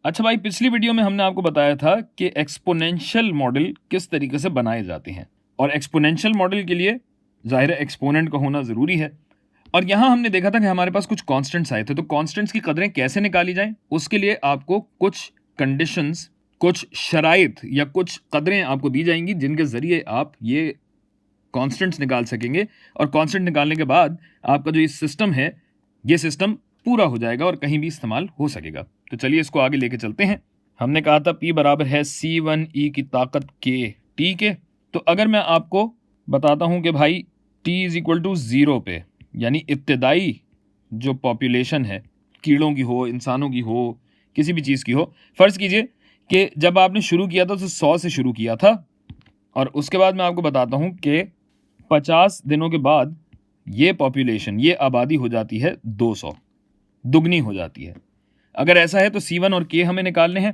अच्छा भाई, पिछली वीडियो में हमने आपको बताया था कि एक्सपोनेंशियल मॉडल किस तरीके से बनाए जाते हैं, और एक्सपोनेंशियल मॉडल के लिए जाहिर है एक्सपोनेंट का होना ज़रूरी है। और यहाँ हमने देखा था कि हमारे पास कुछ कांस्टेंट्स आए थे, तो कांस्टेंट्स की कदरें कैसे निकाली जाएं, उसके लिए आपको कुछ कंडीशंस, कुछ शराइत या कुछ कदरें आपको दी जाएंगी जिनके ज़रिए आप ये कांस्टेंट्स निकाल सकेंगे। और कांस्टेंट निकालने के बाद आपका जो ये सिस्टम है, ये सिस्टम पूरा हो जाएगा और कहीं भी इस्तेमाल हो सकेगा। तो चलिए इसको आगे लेके चलते हैं। हमने कहा था P बराबर है C1 E की ताकत K, ठीक है। तो अगर मैं आपको बताता हूं कि भाई T इज इक्वल टू 0 पे, यानी इब्तदाई जो पॉपुलेशन है, कीड़ों की हो, इंसानों की हो, किसी भी चीज़ की हो, फ़र्ज़ कीजिए कि जब आपने शुरू किया था तो 100 से शुरू किया था, और उसके बाद मैं आपको बताता हूं कि 50 दिनों के बाद ये पॉपुलेशन, ये आबादी हो जाती है 200, दुगनी हो जाती है। अगर ऐसा है तो C1 और K हमें निकालने हैं।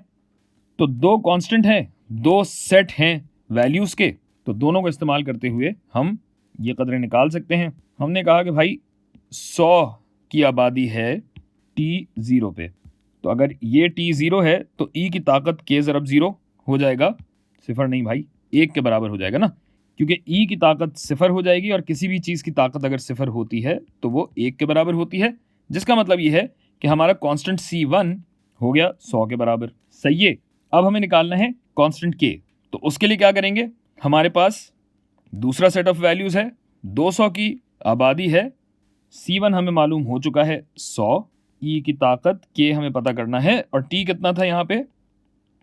तो दो कांस्टेंट हैं, दो सेट हैं वैल्यूज़ के, तो दोनों को इस्तेमाल करते हुए हम ये कदरें निकाल सकते हैं। हमने कहा कि भाई 100 की आबादी है T0 पे, तो अगर ये T0 है तो E की ताकत K ज़रब 0 हो जाएगा, सिफर नहीं भाई, 1 के बराबर हो जाएगा ना, क्योंकि E की ताकत सिफर हो जाएगी, और किसी भी चीज़ की ताकत अगर सिफर होती है तो वो 1 के बराबर होती है, जिसका मतलब ये है कि हमारा कांस्टेंट C1 हो गया 100 के बराबर। सही है। अब हमें निकालना है कांस्टेंट K, तो उसके लिए क्या करेंगे, हमारे पास दूसरा सेट ऑफ वैल्यूज़ है, 200 की आबादी है, C1 हमें मालूम हो चुका है 100, E की ताकत K हमें पता करना है, और T कितना था यहाँ पे,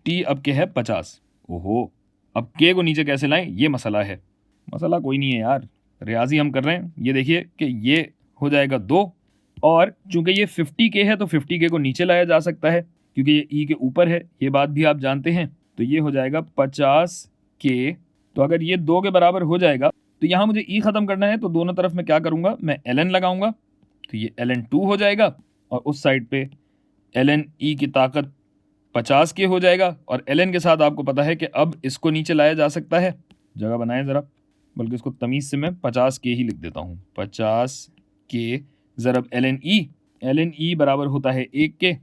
T अब के है 50। ओहो, अब K को नीचे कैसे लाएं, ये मसला है। मसला कोई नहीं है यार, रियाजी हम कर रहे हैं। ये देखिए कि ये हो जाएगा 2, और चूंकि ये 50K है तो 50K को नीचे लाया जा सकता है क्योंकि ये E के ऊपर है, ये बात भी आप जानते हैं। तो ये हो जाएगा 50K। तो अगर ये 2 के बराबर हो जाएगा तो यहाँ मुझे E ख़त्म करना है, तो दोनों तरफ मैं क्या करूँगा, मैं ln लगाऊंगा, तो ये ln2 हो जाएगा, और उस साइड पे ln E की ताकत 50K हो जाएगा, और ln के साथ आपको पता है कि अब इसको नीचे लाया जा सकता है। जगह बनाएं ज़रा, बल्कि इसको तमीज़ से मैं 50K ही लिख देता हूँ, 50K ज़रब ln E बराबर होता है 1K,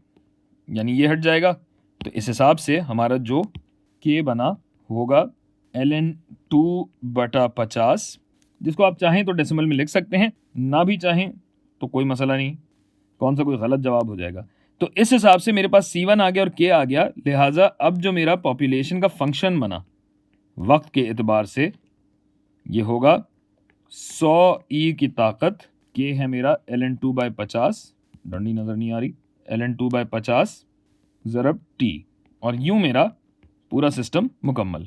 यानी ये हट जाएगा। तो इस हिसाब से हमारा जो K बना होगा ln2 बटा 50, जिसको आप चाहें तो डेसिमल में लिख सकते हैं, ना भी चाहें तो कोई मसला नहीं, कौन सा कोई गलत जवाब हो जाएगा। तो इस हिसाब से मेरे पास C1 आ गया और K आ गया, लिहाजा अब जो मेरा पॉपुलेशन का फंक्शन बना वक्त के एतबार से, ये होगा 100E की ताकत, K है मेरा ln2/50, डंडी नज़र नहीं आ रही, ln2/50 ज़रब T, और यूं मेरा पूरा सिस्टम मुकम्मल।